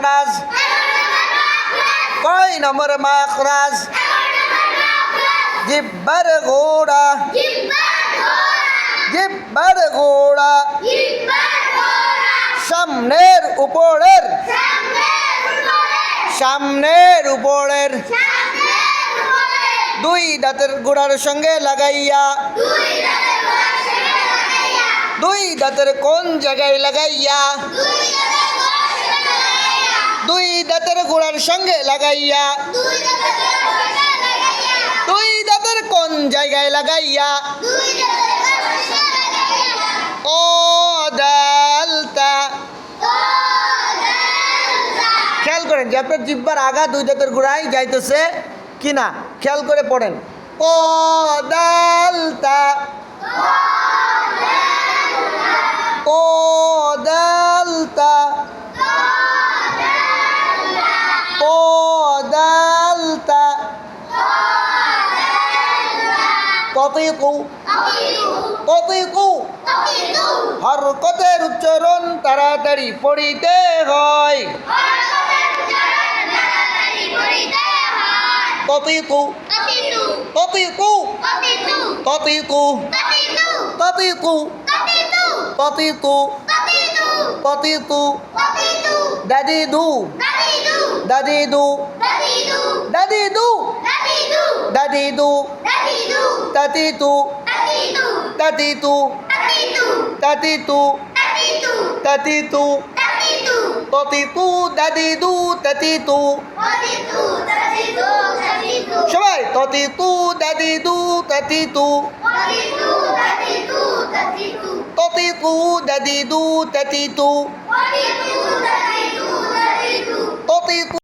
মাখরাজ? কয় নম্বর মাখরাজ? জিব্বার গোড়া, জিব্বার গোড়া সামনের উপরের, সামনের উপরের দুই দাঁতের গোড়ার সঙ্গে লাগাইয়া, দুই দাঁতের কোন জায়গায় লাগাইয়া? দুই দাঁতের গোড়ার সঙ্গে লাগাইয়া, দুই দাঁতের কোন জায়গায় লাগাইয়া? ও দালতা। খেয়াল করেন যে আপনার জিহ্বার আগা দুই দাঁতের গোড়ায় যাইতেছে কিনা, খেয়াল করে পড়েন। ও দালতা, ও দালতা, ও দালতা। ততিকু, ততিকু হরকতের উচ্চারণ তাড়াতাড়ি পড়িতে হয়। ততিকু, ততিকু, ততিকু, ততিকু, ততিকু, ততিকু। দাদিদু, দাদিদু, দাদিদু, দাদিদু। তাতিতু, তাতিতু, তাতিতু, তাতিতু, ততিতু, দাদিদু, তাতিতু। সবাই ততিতু, দাদিদু, তাতিতু, ততিতু, দাদিদু, তাতিতু, ততিতু।